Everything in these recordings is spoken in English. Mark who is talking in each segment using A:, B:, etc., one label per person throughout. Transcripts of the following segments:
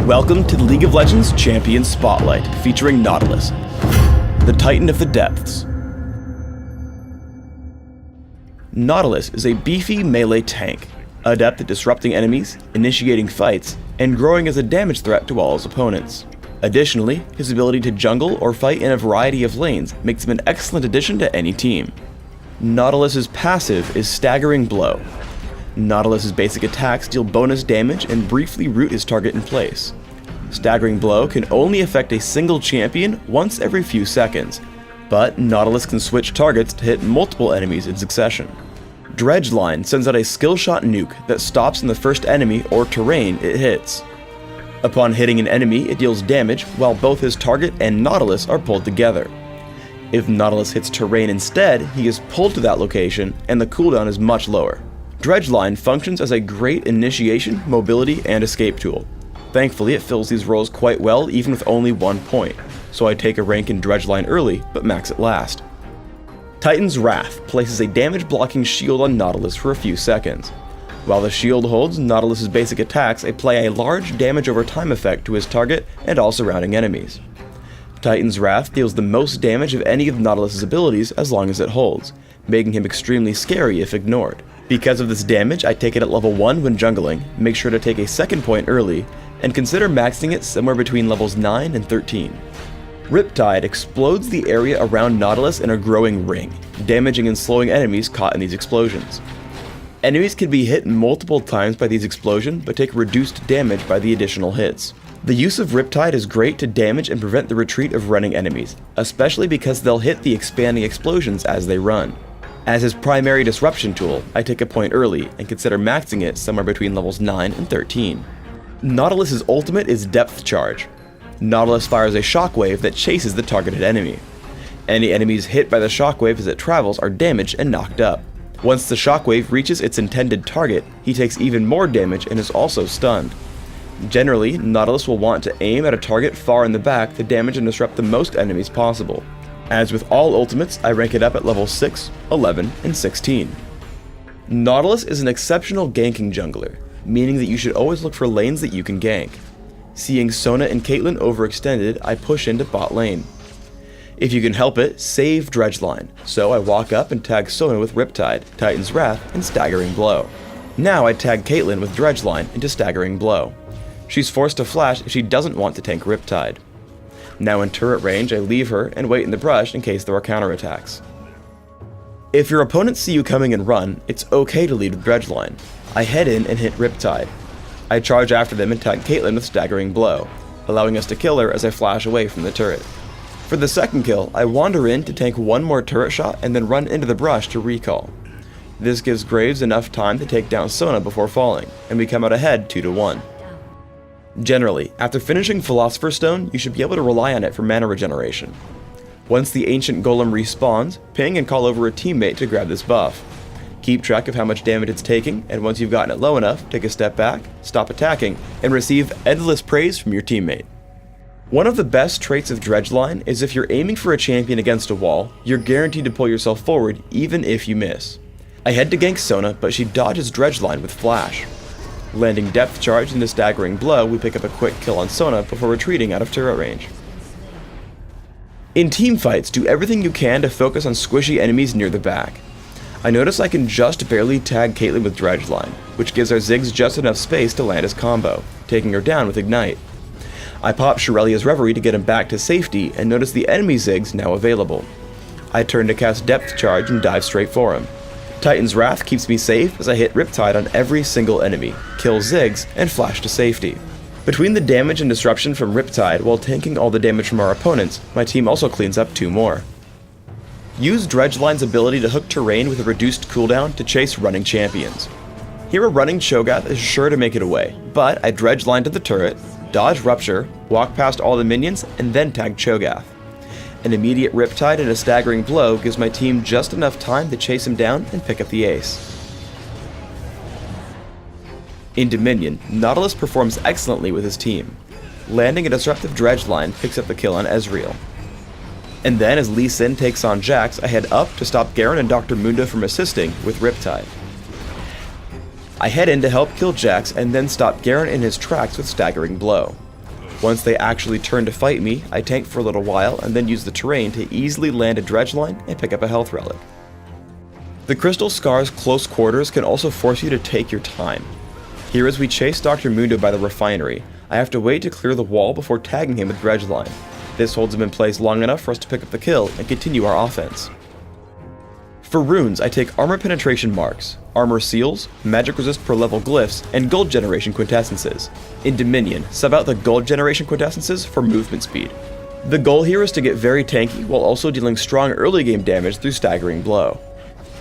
A: Welcome to the League of Legends Champion Spotlight, featuring Nautilus, the Titan of the Depths. Nautilus is a beefy melee tank, adept at disrupting enemies, initiating fights, and growing as a damage threat to all his opponents. Additionally, his ability to jungle or fight in a variety of lanes makes him an excellent addition to any team. Nautilus's passive is Staggering Blow. Nautilus's basic attacks deal bonus damage and briefly root his target in place. Staggering Blow can only affect a single champion once every few seconds, but Nautilus can switch targets to hit multiple enemies in succession. Dredge Line sends out a skill shot nuke that stops in the first enemy or terrain it hits. Upon hitting an enemy, it deals damage while both his target and Nautilus are pulled together. If Nautilus hits terrain instead, he is pulled to that location and the cooldown is much lower. Dredge Line functions as a great initiation, mobility, and escape tool. Thankfully, it fills these roles quite well even with only 1 point, so I take a rank in Dredge Line early, but max it last. Titan's Wrath places a damage blocking shield on Nautilus for a few seconds. While the shield holds, Nautilus's basic attacks apply a large damage over time effect to his target and all surrounding enemies. Titan's Wrath deals the most damage of any of Nautilus's abilities as long as it holds, making him extremely scary if ignored. Because of this damage, I take it at level 1 when jungling, make sure to take a second point early, and consider maxing it somewhere between levels 9 and 13. Riptide explodes the area around Nautilus in a growing ring, damaging and slowing enemies caught in these explosions. Enemies can be hit multiple times by these explosions, but take reduced damage by the additional hits. The use of Riptide is great to damage and prevent the retreat of running enemies, especially because they'll hit the expanding explosions as they run. As his primary disruption tool, I take a point early and consider maxing it somewhere between levels 9 and 13. Nautilus's ultimate is Depth Charge. Nautilus fires a shockwave that chases the targeted enemy. Any enemies hit by the shockwave as it travels are damaged and knocked up. Once the shockwave reaches its intended target, he takes even more damage and is also stunned. Generally, Nautilus will want to aim at a target far in the back to damage and disrupt the most enemies possible. As with all ultimates, I rank it up at level 6, 11, and 16. Nautilus is an exceptional ganking jungler, meaning that you should always look for lanes that you can gank. Seeing Sona and Caitlyn overextended, I push into bot lane. If you can help it, save Dredge Line, so I walk up and tag Sona with Riptide, Titan's Wrath, and Staggering Blow. Now I tag Caitlyn with Dredge Line into Staggering Blow. She's forced to flash if she doesn't want to tank Riptide. Now in turret range, I leave her and wait in the brush in case there are counterattacks. If your opponents see you coming and run, it's okay to lead with Dredge Line. I head in and hit Riptide. I charge after them and tag Caitlyn with Staggering Blow, allowing us to kill her as I flash away from the turret. For the second kill, I wander in to tank one more turret shot and then run into the brush to recall. This gives Graves enough time to take down Sona before falling, and we come out ahead 2-1. Generally, after finishing Philosopher's Stone, you should be able to rely on it for mana regeneration. Once the Ancient Golem respawns, ping and call over a teammate to grab this buff. Keep track of how much damage it's taking, and once you've gotten it low enough, take a step back, stop attacking, and receive endless praise from your teammate. One of the best traits of Dredge Line is if you're aiming for a champion against a wall, you're guaranteed to pull yourself forward even if you miss. I head to gank Sona, but she dodges Dredge Line with Flash. Landing Depth Charge into Staggering Blow, we pick up a quick kill on Sona before retreating out of turret range. In teamfights, do everything you can to focus on squishy enemies near the back. I notice I can just barely tag Caitlyn with Dredge Line, which gives our Ziggs just enough space to land his combo, taking her down with Ignite. I pop Shirelia's Reverie to get him back to safety and notice the enemy Ziggs now available. I turn to cast Depth Charge and dive straight for him. Titan's Wrath keeps me safe as I hit Riptide on every single enemy, kill Ziggs, and flash to safety. Between the damage and disruption from Riptide while tanking all the damage from our opponents, my team also cleans up 2 more. Use Dredge Line's ability to hook terrain with a reduced cooldown to chase running champions. Here a running Cho'Gath is sure to make it away, but I Dredge Line to the turret, dodge Rupture, walk past all the minions, and then tag Cho'Gath. An immediate Riptide and a Staggering Blow gives my team just enough time to chase him down and pick up the ace. In Dominion, Nautilus performs excellently with his team. Landing a disruptive Dredge Line picks up the kill on Ezreal. And then as Lee Sin takes on Jax, I head up to stop Garen and Dr. Mundo from assisting with Riptide. I head in to help kill Jax and then stop Garen in his tracks with Staggering Blow. Once they actually turn to fight me, I tank for a little while and then use the terrain to easily land a dredge line and pick up a health relic. The Crystal Scar's close quarters can also force you to take your time. Here, as we chase Dr. Mundo by the refinery, I have to wait to clear the wall before tagging him with dredge line. This holds him in place long enough for us to pick up the kill and continue our offense. For runes, I take armor penetration marks, armor seals, magic resist per level glyphs, and gold generation quintessences. In Dominion, sub out the gold generation quintessences for movement speed. The goal here is to get very tanky while also dealing strong early game damage through staggering blow.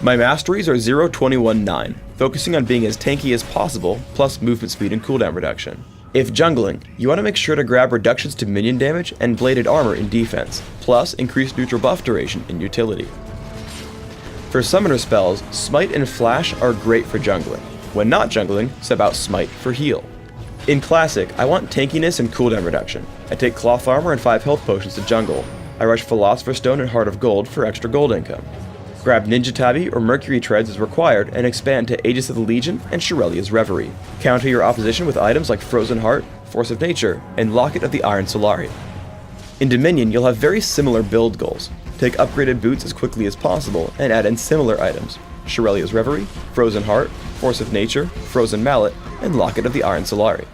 A: My masteries are 0, 21, 9, focusing on being as tanky as possible, plus movement speed and cooldown reduction. If jungling, you want to make sure to grab reductions to minion damage and bladed armor in defense, plus increased neutral buff duration in utility. For summoner spells, Smite and Flash are great for jungling. When not jungling, sub out Smite for heal. In Classic, I want tankiness and cooldown reduction. I take Cloth Armor and 5 health potions to jungle. I rush Philosopher's Stone and Heart of Gold for extra gold income. Grab Ninja Tabi or Mercury Treads as required and expand to Aegis of the Legion and Shirelia's Reverie. Counter your opposition with items like Frozen Heart, Force of Nature, and Locket of the Iron Solari. In Dominion, you'll have very similar build goals. Take upgraded boots as quickly as possible and add in similar items: Shirelia's Reverie, Frozen Heart, Force of Nature, Frozen Mallet, and Locket of the Iron Solari.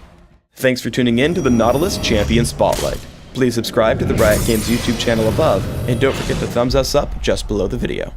A: Thanks for tuning in to the Nautilus Champion Spotlight. Please subscribe to the Riot Games YouTube channel above, and don't forget to thumbs us up just below the video.